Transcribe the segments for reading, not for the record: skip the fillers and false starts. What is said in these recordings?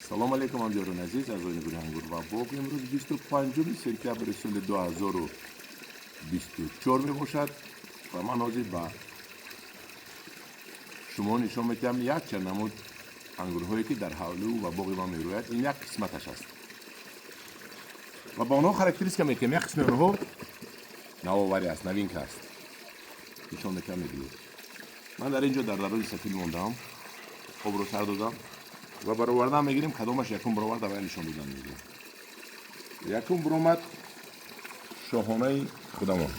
سلام علیکم همجاران عزیز از آین انگور و باغ امروز 25 سپتامبر سال 2024 می باشد و من حاضر به شما نشان میدم یک چند نمود انگورهایی که در حول و باغ ما می روید. این یک قسمتش است و با آنها خاراکتریستیک میگم یک قسم آنها نوآوری است، نوینک است. نشان میدم میبینید. من در اینجا در دراز سفید موندم، آب رو سر دادم و برآوردن میگیریم کدامش یکم برآورد و نشان میدم میگیریم. یکم برآمد شاهانه خودمان.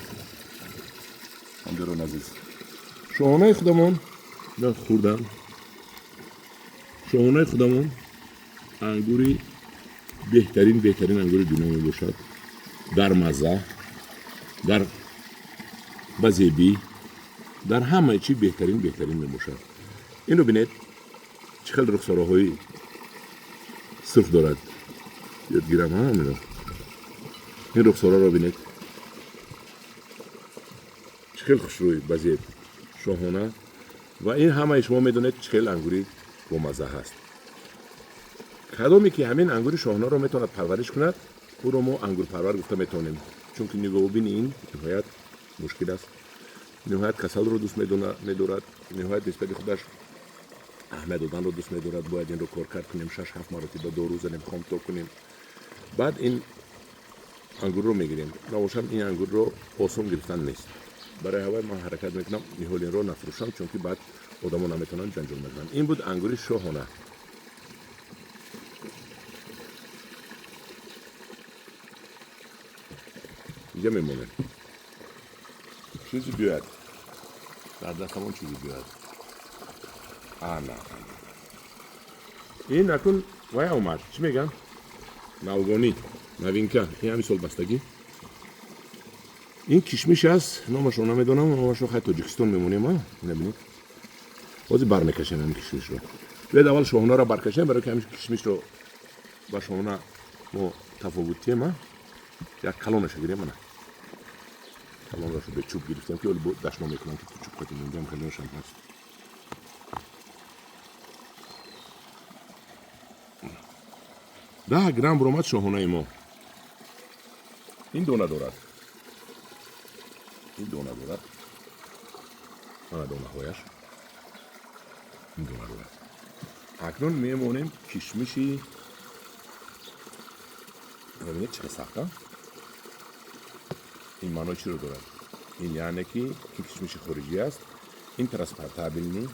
همجوران عزیز شاهانه خودمان نه خوردن شاهانه خودمان انگوری بهترین انگور دنیا می باشد. در مزه، در بزیبی، در همه چی بهترین می باشد. اینو بینید چقدر رخساره های سرخ دارد. یادگیرم ها همینو. این رخساره را بینید چقدر خوشروی بزیب شاهانه و این همه شما میدونید چقدر انگوری با مزه هست. کدامی که همین انگور شاهانه رو میتواند پرورش کند او رو ما انگور پرور گفته میتونیم، چون که نگاه بین این نهایت مشکل است، نهایت کسل رو دوست میدارد، نهایت نسبت خودش اهمیت دادن رو دوست میدارد. باید این رو کار کرد کنیم 6-7 مرتبه 2 روز نمیخوام تا کنیم. بعد این انگور رو میگیریم. نباشم این انگور رو آسان گرفتن نیست. برای هوای من حرکت میکنم نهال این رو نفروشم، چون که بعد آدم‌ها نمیتونن جنجال بزنن. این بود انگور شاهانه. دیگه میمونه چیزی بیاد در دستمون، چیزی بیاد. نه این نکن وای اومد. چی میگن؟ نوگانی، نوینکه. این همین سال بستگی. این کشمش است. نامش رو نمیدونم، نامش رو خیلی تاجیکستان میمونیم. ها نبینید بازی بر میکشیم همین کشمش رو. باید اول شاهانه رو برکشیم برای که همین کشمش رو با شاهانه ما تفاوتیم. ها یک کلونش گیریم. نه کلون رو به چوب گرفتم که ولی دشنا میکنم که تو چوب قطعی میگم کلونش هم هست. 10 گرم برآمد شاهانه ما. این دونه دارد. این دونه هایش. این دونه دارد. اکنون میمونیم کشمشی. ببینید چقدر سخته. این معنی چی رو دارد؟ این یعنی که این کشمش خارجی است. این ترانسپورتابل نیست.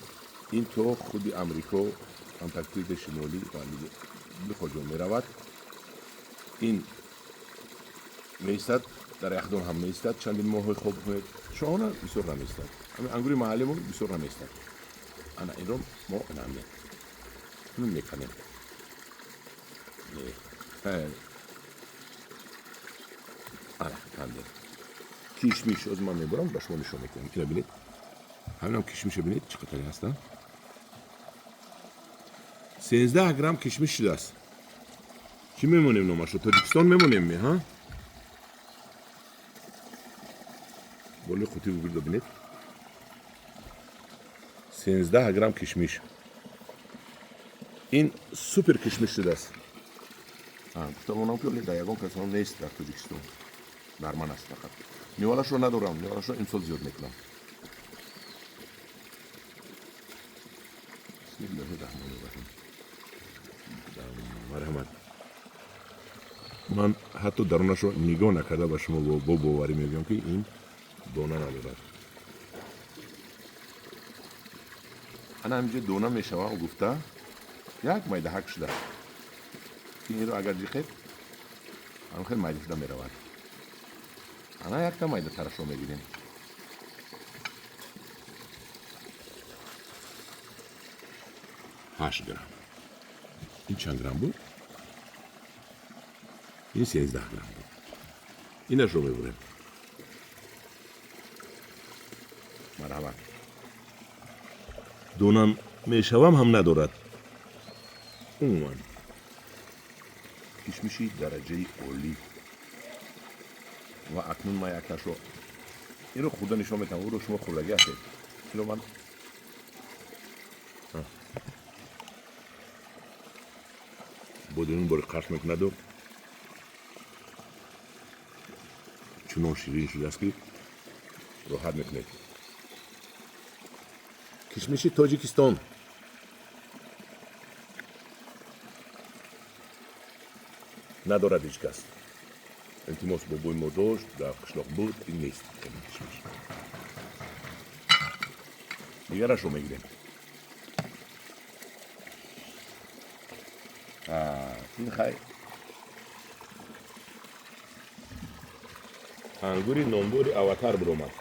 این تو خود امریکا، انتارکتیک شمالی به کجا میرود. این میستد در یخدان هم میستد. چندین ماه خوب کنید شاهانه بسیار نمیستد. همین انگوری محلیمون بسیار نمیستد. انا این رو ما نمیدونم. اینو میکنیم. همین کشمش از من میبرم با شما نشون میکنم. که ببینید همین هم کشمش ببینید چقدر هستن. 13 گرم کشمش شده است. چی میمونیم نامش رو؟ تاجیکستان میمونیم می ها. بالا خطی بگیر ببینید 13 گرم کشمش. این سوپر کشمش شده است. گفتم که در یگان کسان نیست در تاجیکستان، در من است فقط. نیوالش رو ندارم، نیوالش رو امسال زیاد میکنم. بسم الله الرحمن الرحیم. مرحمت. من حتی درونش رو نگاه نکرده به شما با باوری میگم که این دونه ندارد. انا همینجا دونه میشوم گفته یک مایده حق شده. این رو اگر جیخید هم خیلی مایده شده میرود. انا یک تا مایده ترش رو میگیریم. هشت گرم. این چند گرم بود؟ این 13 گرم بود. اینش رو میبریم. مرحبا. دونم میشوم هم ندارد. اون کشمشی درجه عالی. و اکنون ما یکش رو این رو خدا نشان میتونم. او رو شما خوردگی هستید. این رو من بادرنگ باری قرص میکند و چنان شیرین شده است که راحت میکنید. کشمش تاجیکستان ندارد هیچ کس. التماس بابای ما داشت در قشلاق بود، این نیست کشمش. دیگرش رو میگیریم. این خیلی انگوری نامداری اواتر برآمد.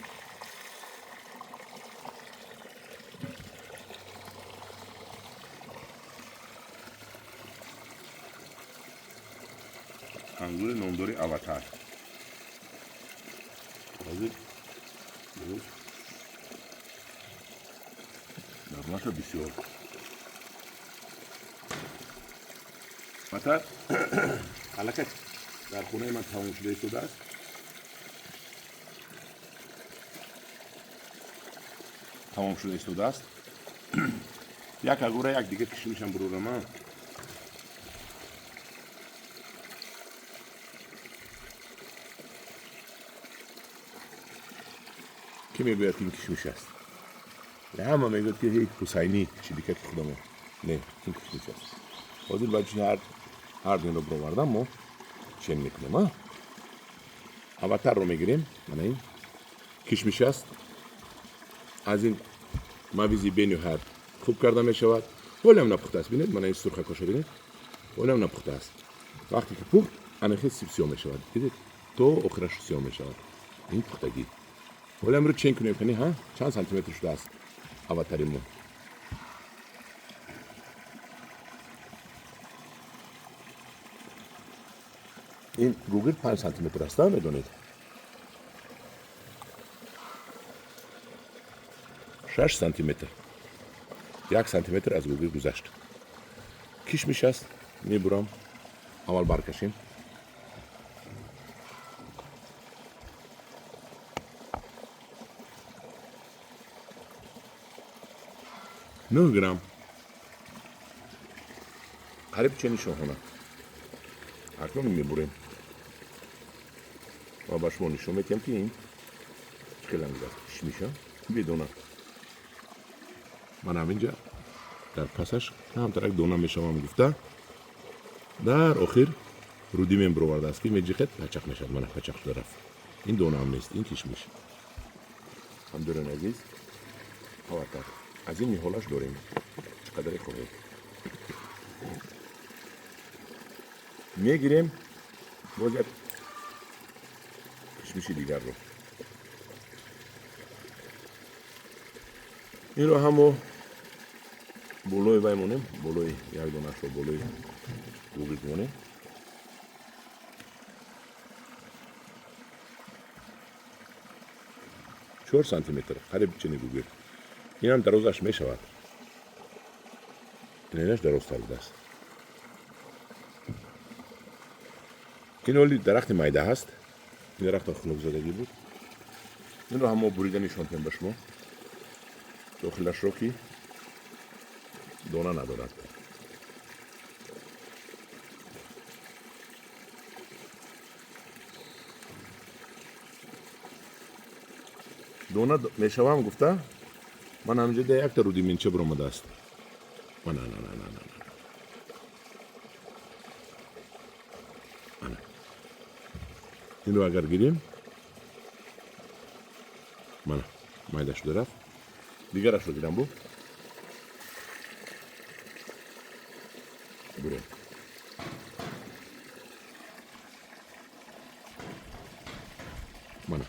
انگور نامداری اواتر نرمش بسیار اواتر حلقه در خونه من تمام شده است. تمام شده است. یک اگوره یک دیگه کشمیشم برو من. کی میگوید این کشمیش است؟ نه همه میگوید که هی حسینی چی دیگه که خودمون نه این کشمیش است. حاضر بچه هر دین رو بروردم ما چین میکنیم. اواتر رو میگیریم. من این کشمیش است. از این مویزی بین و هر خوب کرده میشود. ولی هم نپخته است. بینید من این سرخه کاشه بینید ولی هم نپخته است. وقتی که پخت انخی سیب سیاه میشود. دیدید تو آخرش سیاه میشود. این پختگی ولی هم رو چین کنیم کنی ها چند سانتی متر شده است اواتریمون. این گوگل 5 سانتی متر است میدونید. 6 سانتی متر 1 سانتی متر از گوگل گذشت. کشمیش است میبرم اول برکشیم. نه گرم قریب چنین شاهانه اکنون میبریم و با شما نشون میدم که این خیلی انگیز کشمیش بدونه. من همینجا در پسش همطرح دونه میشوم گفته در آخر رودی من برآورده است که میجیخت پچق میشد. من پچق شده رفت. این دونه هم نیست این کشمیش هم دارن عزیز. اواتر از این میحالش داریم چقدر خوبه. میگیریم باز یک کشمیش دیگر رو. این رو همو بولوی بایمونیم. بولوی یک دونه شو بولوی گوگل کنیم. 4 سانتی متر قریب چنین گوگل. این هم درازش می شود. اینش درازتر بوده است. این ولی درخت میده هست. این درخت خنک زدگی بود. این رو همو بریده نشان کنیم به شما. داخلش رو که دانه ندارد. دانه میشوم گفته من همینجا ده یک تا رودی منچه برآمده است. نه این رو اگر گیریم من مایده شده رفت. دیگرش رو گیرم بریم. من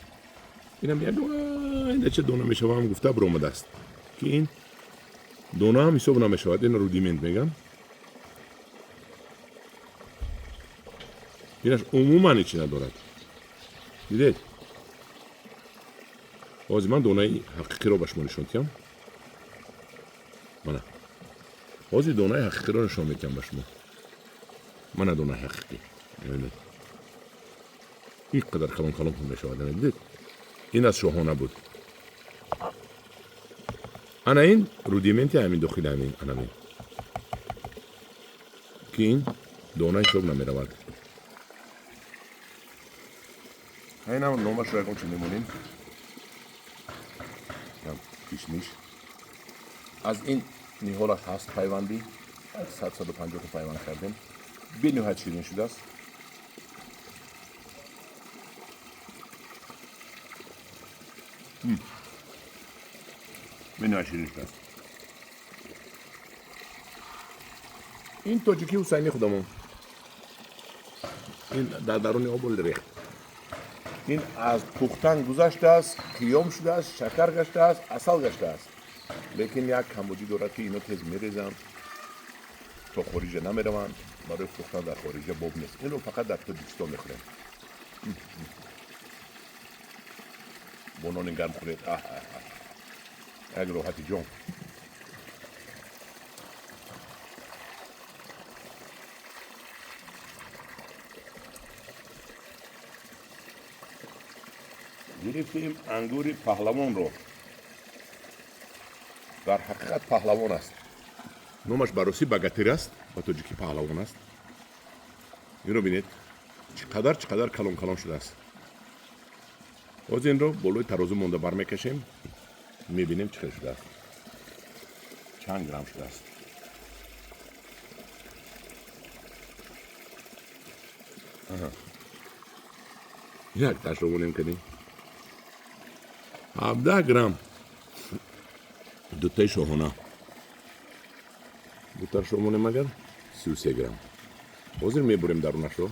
اینم یک دونه چه دونه میشوم گفته برآمده است که این دونه هم حساب نمیشود. این رودیمنت میگم. اینش عموما هیچی ندارد. دیدید باز من دونه حقیقی رو به شما نشون میدم. من باز دونه حقیقی رو نشون میدم به شما. من دونه حقیقی ببینید این قدر کلان کلان میشود. دیدید این از شاهانه بود. انا این رودیمنتی همین داخل همین که این دونه حساب نمیرود. اینا نامش را کنچه نمونیم. کشمیش. از این نیهولا هست پیوندی. 150 تا پیوند کردیم. به نهایت شیرین شده است. به نهایت شیرین شده است. این تاجیکی حسینی خودمون. این در درون آب ریخت. این از پختن گذشته است، قیام شده است، شکر گشته است، عسل گشته است. لیکن یک کمبودی دارد که اینو تیز میریزم تا خارج نمیروند. برای پختن در خارج باب نیست. این رو فقط در تاجیکستان میخوریم. با نان گرم خورید. یک راحتی جان. گرفتیم انگور پهلوان رو. در حقیقت پهلوان است. نامش بروسی باگاتیر است و تاجیکی پهلوان است. این رو بینید چقدر کلان کلان شده است. باز این رو بالای ترازو مونده بر میکشیم. میبینیم چقدر شده است. چند گرم شده است. یک تجربه نمی‌کنیم. 17 گرم دوتای شاهانه. دوتر شاهانه مگر 33 گرم. حاضر میبریم درونش رو.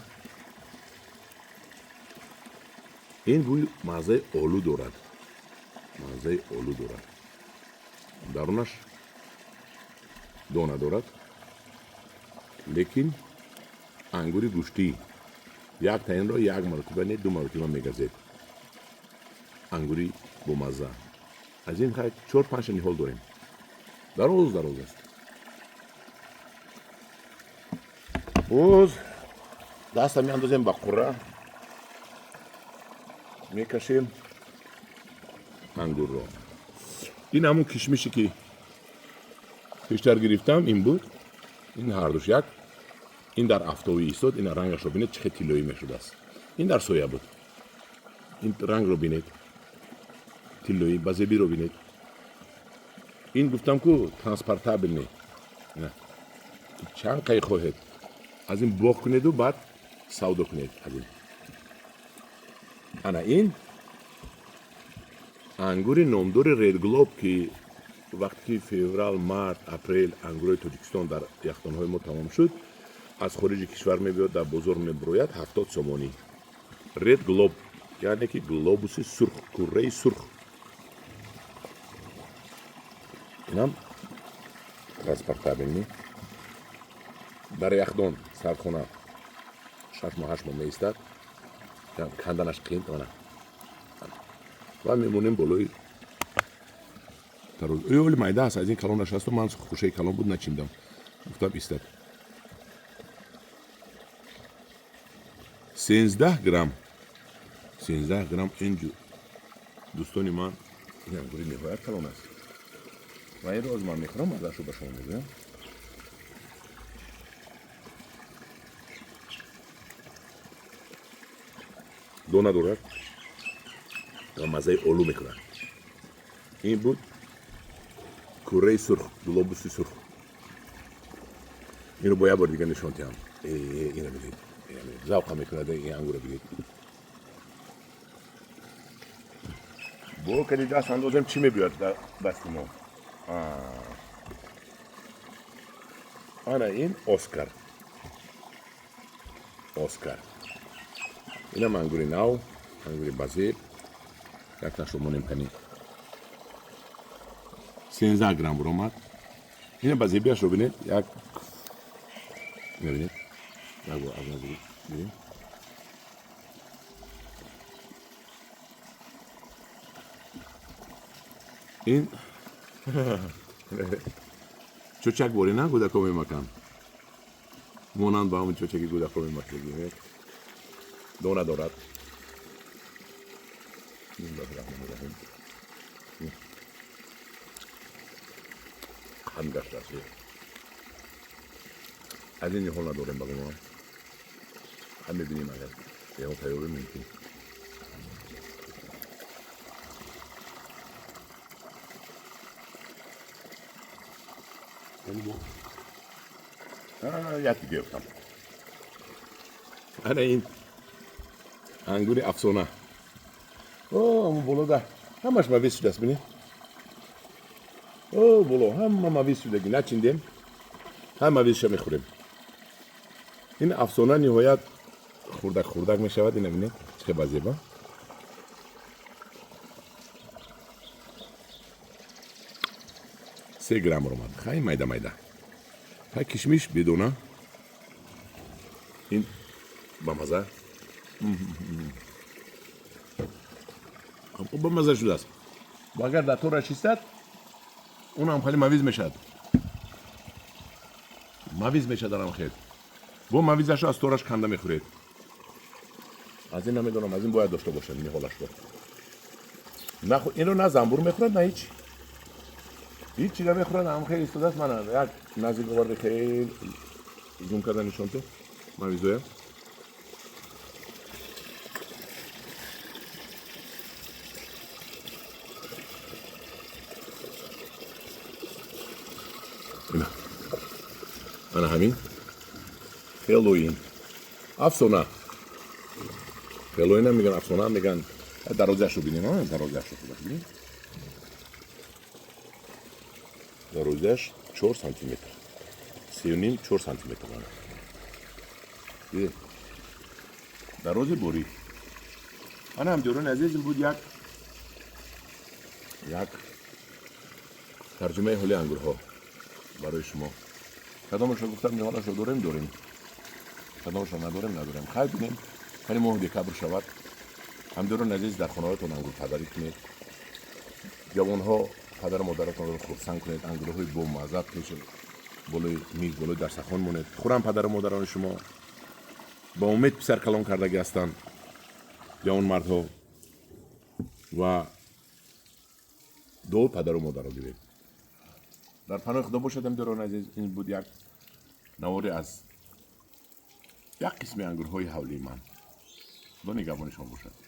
این بوی مزه آلو دارد. درونش دانه دارد. لیکن انگوری گوشتی یک تاین را یک مرتبه نه 2 مرتبه میگذید. انگوری با مزه. از این خیلی 4-5 نیهول داریم. دراز است. باز دست میاندازیم با قره. میکشیم انگور رو. این همون کشمیشی که پیشتر گرفتم این بود. این هر دوش یک. این در افتاوی ایستاد. این رنگش رو بینید چه طلایی میشده است. این در سویا بود. این رنگ رو بینید. طلایی بازیبی رو بینید. این گفتم که ترانسپورتابل نه. چند قای خواهید از این باغ کنید و بعد سودا کنید از این. انا این انگور نامدار رید گلوب که وقتی فوریه، مارس، اپریل انگور تاجیکستان در یخچال‌های ما تمام شد از خارج کشور میبیاد در بازار میبروید 70 سومانی. رید گلوب یعنی که گلوبوس سرخ، کره سرخ. اینم ترانسپورتابل نی. در یخدان سردخانه 6 ماه 8 ماه میایستد. کندنش قیم کنه و میمونیم بالای تراز. اولی مایده است. از این کلان نشست و من خوشه کلان بود نچیندم. گفتم ایستد. 13 گرم اینجور دوستانی من این انگوری نهایت کلان است و این رو از من میخورم ازش رو به شما میگویم. دانه دارد و مزه آلو میکنه. این بود کره سرخ، گلوبوس سرخ. این رو باید بار دیگه نشان دهم. این رو بگید. ذوق میکنه این انگور رو بگید. با که دست اندازم چی میبیاد در دست ما. آنا این اسکار. این هم انگوری نو، انگوری بازیب. یک تا شما نمیکنید. 13 گرم برآمد. این بازیبیش رو بینید. یک میبینید. یک بار از نزدیک ببینید. این چوچک بوری نه گوده کمی مکان. مانند با همون چوچکی گوده کمی مکان. دانه دارد. هم گشت است. از این حال نداریم باقی ما هم میبینیم اگر یه تیاره میکنیم یکی گرفتم انا این انگور افسانه اون بالا ده همش مویز شده است بینید بالا همه مویز شده نچیندیم همه مویزش میخوریم این افسانه نهایت خوردک میشود این بینید چه بزیبا سه گرم رو اومد خیلی میده ها کشمیش بدونه این با مزه با مزه شده است و اگر در طور رشیستد اون هم خیلی مویز میشد دارم خیلی و مویزش از طورش کنده میخورید از این نمیدونم از این باید داشته باشن این حالش رو این رو نه زنبور میخورد نه هیچ چیزی میخورد هم خیلی استوده است من یک نزدیک آورده خیلی زوم کردن نشون تو مویزویم اینا انا همین هالووین افسانه هالووین هم میگن افسانه هم میگن درازش رو بینیم درازش رو بینیم درازش 4 سانتی متر 3.5 4 سانتی متر دیده دراز بوری من هم دوران عزیز بود یک ترجمه حول انگورها برای شما کدامش رو گفتم نهالش رو داریم کدامش رو نداریم خیلی بینیم خیلی ماه دکبر شود هم دوران عزیز در خانه هایتون انگور پدری کنید جوانها پدر و مادرتون رو خرسند کنید انگورهای بامزه پیش بالای میز بالای دسترخوان مونید خورم پدر و مادران شما با امید پسر کلام کردگی هستند جوان مردها و دو پدر و مادر رو گیرید در پناه خدا باشدم دوران عزیز این بود یک نواری از یک قسم انگورهای حولی من با نگهبان شما باشد